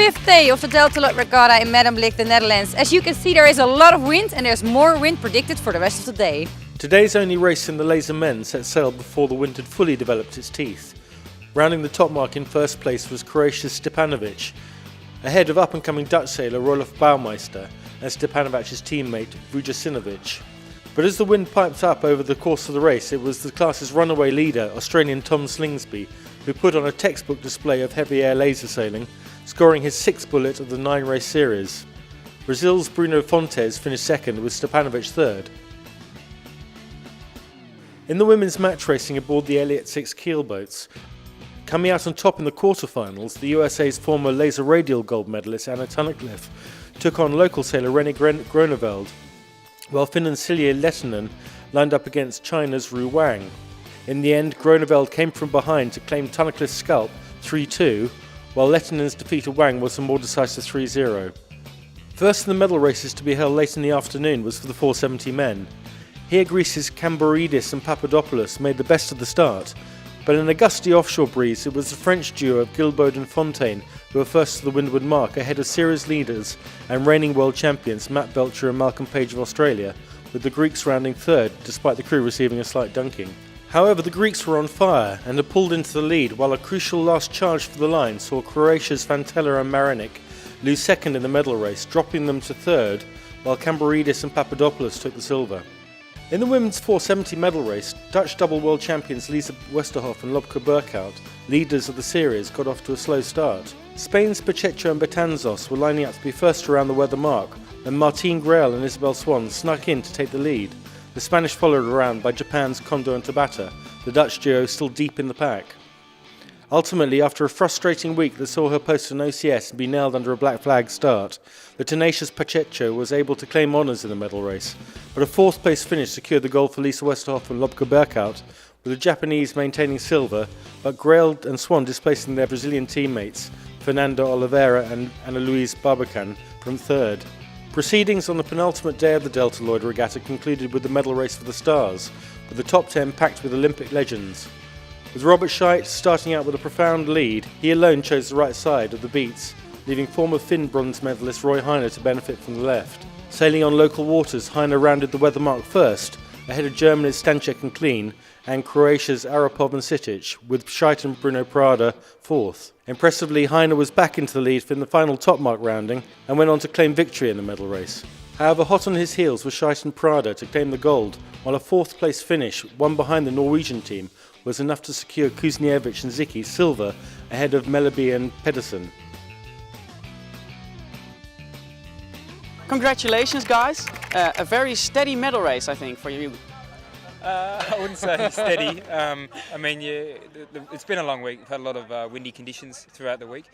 fifth day of the Delta Lloyd Regatta in Medemblik, the Netherlands. As you can see, there is a lot of wind and there's more wind predicted for the rest of the day. Today's only race in the laser men set sail before the wind had fully developed its teeth. Rounding the top mark in first place was Croatia's Stepanovic, ahead of up-and-coming Dutch sailor Rolf Bouwmeister and Stepanovic's teammate Vujasinovic. But as the wind piped up over the course of the race, it was the class's runaway leader, Australian Tom Slingsby, who put on a textbook display of heavy air laser sailing, scoring his 6th bullet of the 9-race series. Brazil's Bruno Fontes finished second with Stepanovic third. In the women's match racing aboard the Elliott 6 keelboats, coming out on top in the quarterfinals, the USA's former laser radial gold medalist Anna Tunnicliffe took on local sailor Rennie Groneveld, while Finland's Silja Lehtinen lined up against China's Ru Wang. In the end, Groneveld came from behind to claim Tunnicliffe's scalp 3-2, while Lehtinen's defeat of Wang was a more decisive 3-0. First in the medal races to be held late in the afternoon was for the 470 men. Here Greece's Kamboridis and Papadopoulos made the best of the start, but in a gusty offshore breeze it was the French duo of Gilbaud and Fontaine who were first to the windward mark ahead of series leaders and reigning world champions Matt Belcher and Malcolm Page of Australia, with the Greeks rounding third despite the crew receiving a slight dunking. However, the Greeks were on fire and had pulled into the lead, while a crucial last charge for the line saw Croatia's Fantella and Marinic lose second in the medal race, dropping them to third, while Kamboridis and Papadopoulos took the silver. In the women's 470 medal race, Dutch double world champions Lisa Westerhoff and Lobke Berkhout, leaders of the series, got off to a slow start. Spain's Pacheco and Betanzos were lining up to be first around the weather mark, and Martine Grael and Isabel Swan snuck in to take the lead. The Spanish followed around by Japan's Kondo and Tabata, the Dutch duo still deep in the pack. Ultimately, after a frustrating week that saw her post an OCS and be nailed under a black flag start, the tenacious Pacheco was able to claim honours in the medal race, but a 4th place finish secured the gold for Lisa Westerhoff and Lobke Berkhout, with the Japanese maintaining silver, but Grael and Swan displacing their Brazilian teammates, Fernanda Oliveira and Ana Luís Barbacan, from third. Proceedings on the penultimate day of the Delta Lloyd Regatta concluded with the medal race for the stars, with the top 10 packed with Olympic legends. With Robert Scheidt starting out with a profound lead, he alone chose the right side of the beats, leaving former Finn bronze medalist Roy Heine to benefit from the left. Sailing on local waters, Heine rounded the weather mark first, ahead of Germany's Stanchek and Klein, and Croatia's Arapov and Sitic, with Scheidt and Bruno Prada fourth. Impressively, Heine was back into the lead for the final top mark rounding, and went on to claim victory in the medal race. However, hot on his heels was Scheidt and Prada to claim the gold, while a 4th place finish, one behind the Norwegian team, was enough to secure Kuzniewicz and Zicki silver ahead of Melleby and Pedersen. Congratulations guys, a very steady medal race I think for you. I wouldn't say steady. I mean, it's been a long week. We've had a lot of windy conditions throughout the week.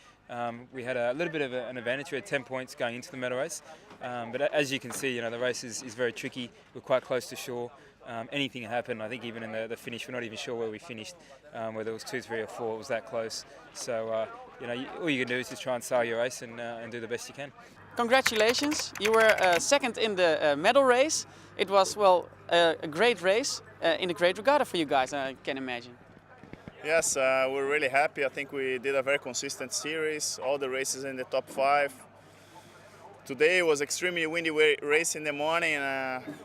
We had a little bit of an advantage. We had 10 points going into the medal race. But as you can see, the race is very tricky. We're quite close to shore. Anything can happen. I think even in the finish, we're not even sure where we finished, whether it was 2, 3 or 4, it was that close. So, all you can do is just try and sail your race and do the best you can. Congratulations, you were second in the medal race. It was, well, a great race in a great regatta for you guys, I can imagine. Yes, we're really happy. I think we did a very consistent series, all the races in the top 5. Today was extremely windy race in the morning.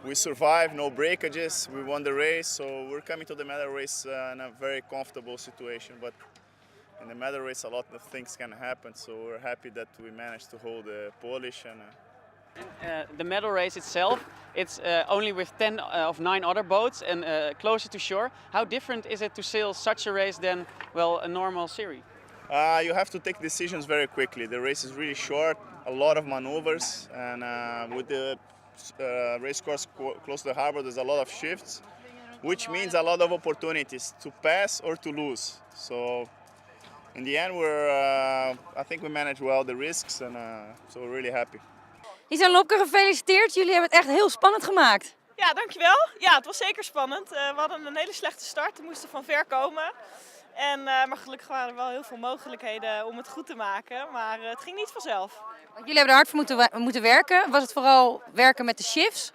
We survived, no breakages, we won the race, so we're coming to the medal race in a very comfortable situation. But in the medal race, a lot of things can happen, so we're happy that we managed to hold the Polish. The medal race itself, it's only with 10 of 9 other boats and closer to shore. How different is it to sail such a race than, well, a normal series? You have to take decisions very quickly. The race is really short, a lot of maneuvers, and with the race course close to the harbor, there's a lot of shifts, which means a lot of opportunities to pass or to lose. So in the end, I think we managed well the risks, and so we're really happy. Lisa en Lobke, gefeliciteerd. Jullie hebben het echt heel spannend gemaakt. Ja, dankjewel. Ja, het was zeker spannend. We hadden een hele slechte start. We moesten van ver komen. Maar gelukkig waren er wel heel veel mogelijkheden om het goed te maken. Maar het ging niet vanzelf. Want jullie hebben er hard voor moeten werken. Was het vooral werken met de shifts?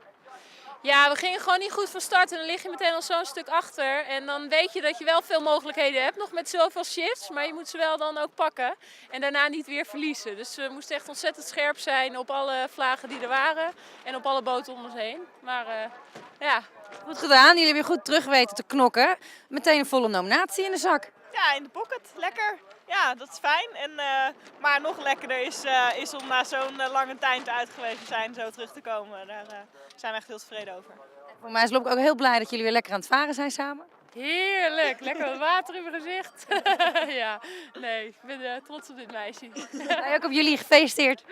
Ja, we gingen gewoon niet goed van start en dan lig je meteen al zo'n stuk achter. En dan weet je dat je wel veel mogelijkheden hebt nog met zoveel shifts, maar je moet ze wel dan ook pakken en daarna niet weer verliezen. Dus we moesten echt ontzettend scherp zijn op alle vlagen die er waren en op alle boten om ons heen. Maar ja. Goed gedaan, jullie hebben goed terug weten te knokken. Meteen een volle nominatie in de zak. Ja, in de pocket. Lekker. Ja, dat is fijn. En, maar nog lekkerder is om na zo'n lange tijd uit geweest te zijn zo terug te komen. Daar zijn we echt heel tevreden over. Voor mij is Lop ook heel blij dat jullie weer lekker aan het varen zijn samen. Heerlijk, lekker wat water in mijn gezicht. Ja, nee, ik ben trots op dit meisje. Wij ook op jullie gefeliciteerd.